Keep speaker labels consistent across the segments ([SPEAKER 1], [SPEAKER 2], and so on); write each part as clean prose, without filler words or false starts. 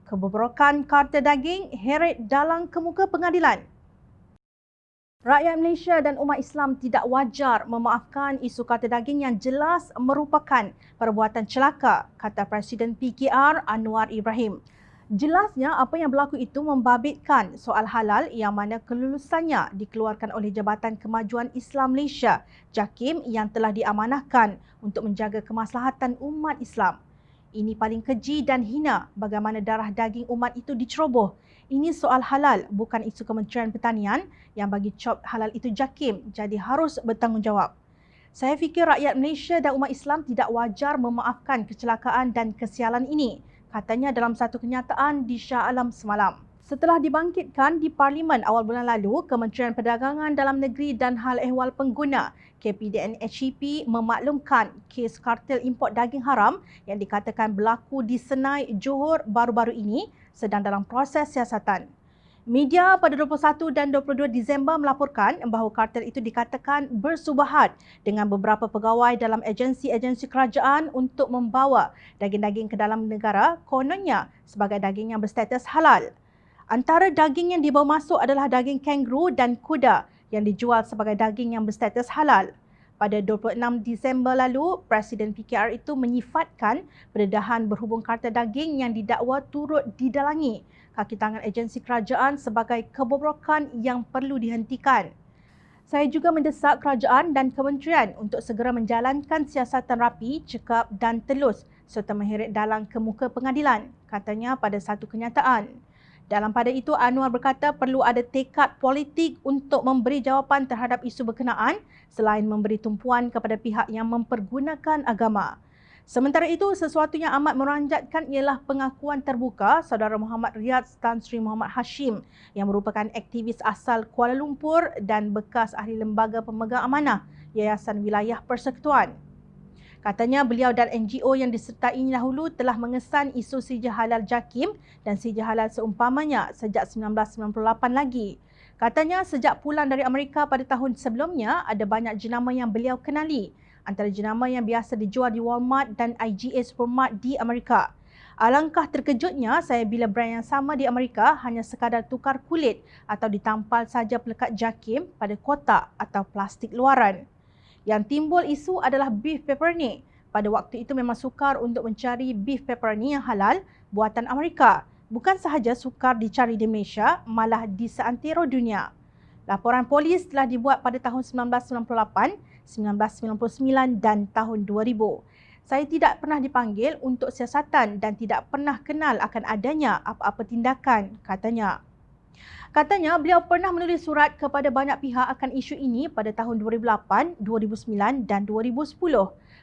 [SPEAKER 1] Kebobrokan kartel daging heret dalang kemuka pengadilan. Rakyat Malaysia dan umat Islam tidak wajar memaafkan isu kartel daging yang jelas merupakan perbuatan celaka, kata Presiden PKR Anwar Ibrahim. Jelasnya apa yang berlaku itu membabitkan soal halal yang mana kelulusannya dikeluarkan oleh Jabatan Kemajuan Islam Malaysia, JAKIM, yang telah diamanahkan untuk menjaga kemaslahatan umat Islam. Ini paling keji dan hina bagaimana darah daging umat itu diceroboh. Ini soal halal, bukan isu Kementerian Pertanian yang bagi cop halal itu JAKIM, jadi harus bertanggungjawab. Saya fikir rakyat Malaysia dan umat Islam tidak wajar memaafkan kecelakaan dan kesialan ini, katanya dalam satu kenyataan di Shah Alam semalam. Setelah dibangkitkan di Parlimen awal bulan lalu, Kementerian Perdagangan Dalam Negeri dan Hal Ehwal Pengguna KPDN HEP memaklumkan kes kartel import daging haram yang dikatakan berlaku di Senai, Johor baru-baru ini sedang dalam proses siasatan. Media pada 21 dan 22 Disember melaporkan bahawa kartel itu dikatakan bersubahat dengan beberapa pegawai dalam agensi-agensi kerajaan untuk membawa daging-daging ke dalam negara, kononnya sebagai daging yang berstatus halal. Antara daging yang dibawa masuk adalah daging kanguru dan kuda yang dijual sebagai daging yang berstatus halal. Pada 26 Disember lalu, Presiden PKR itu menyifatkan pendedahan berhubung kartel daging yang didakwa turut didalangi kaki tangan agensi kerajaan sebagai kebobrokan yang perlu dihentikan. Saya juga mendesak kerajaan dan kementerian untuk segera menjalankan siasatan rapi, cekap dan telus serta mengheret dalang ke muka pengadilan, katanya pada satu kenyataan. Dalam pada itu, Anwar berkata perlu ada tekad politik untuk memberi jawapan terhadap isu berkenaan selain memberi tumpuan kepada pihak yang mempergunakan agama. Sementara itu, sesuatu yang amat meranjatkan ialah pengakuan terbuka saudara Muhammad Riyad Tan Sri Muhammad Hashim yang merupakan aktivis asal Kuala Lumpur dan bekas ahli lembaga pemegang amanah Yayasan Wilayah Persekutuan. Katanya beliau dan NGO yang disertainya dahulu telah mengesan isu sijil halal JAKIM dan sijil halal seumpamanya sejak 1998 lagi. Katanya sejak pulang dari Amerika pada tahun sebelumnya, ada banyak jenama yang beliau kenali. Antara jenama yang biasa dijual di Walmart dan IGA Supermart di Amerika. Alangkah terkejutnya saya bila brand yang sama di Amerika hanya sekadar tukar kulit atau ditampal saja pelekat JAKIM pada kotak atau plastik luaran. Yang timbul isu adalah beef pepperoni. Pada waktu itu memang sukar untuk mencari beef pepperoni yang halal buatan Amerika. Bukan sahaja sukar dicari di Malaysia, malah di seantero dunia. Laporan polis telah dibuat pada tahun 1998, 1999 dan tahun 2000. Saya tidak pernah dipanggil untuk siasatan dan tidak pernah kenal akan adanya apa-apa tindakan, katanya. Katanya beliau pernah menulis surat kepada banyak pihak akan isu ini pada tahun 2008, 2009 dan 2010.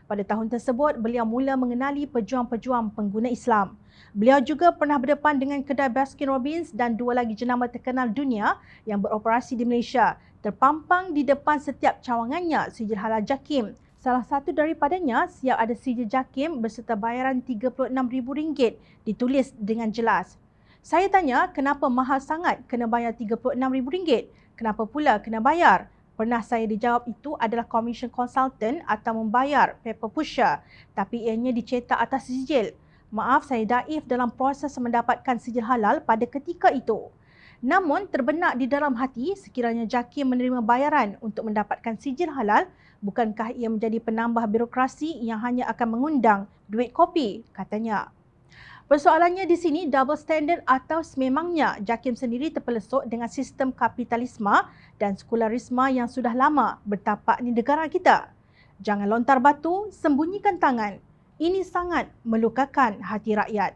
[SPEAKER 1] Pada tahun tersebut, beliau mula mengenali pejuang-pejuang pengguna Islam. Beliau juga pernah berdepan dengan kedai Baskin Robbins dan dua lagi jenama terkenal dunia yang beroperasi di Malaysia. Terpampang di depan setiap cawangannya sijil halal JAKIM. Salah satu daripadanya siap ada sijil JAKIM berserta bayaran RM36,000 ditulis dengan jelas. Saya tanya kenapa mahal sangat kena bayar RM36,000? Kenapa pula kena bayar? Pernah saya dijawab itu adalah commission consultant atau membayar paper pusher, tapi ianya dicetak atas sijil. Maaf, saya daif dalam proses mendapatkan sijil halal pada ketika itu. Namun terbenak di dalam hati sekiranya JAKIM menerima bayaran untuk mendapatkan sijil halal, bukankah ia menjadi penambah birokrasi yang hanya akan mengundang duit kopi, katanya. Persoalannya di sini double standard atau sememangnya JAKIM sendiri terpelesuk dengan sistem kapitalisme dan sekularisme yang sudah lama bertapak di negara kita. Jangan lontar batu, sembunyikan tangan. Ini sangat melukakan hati rakyat.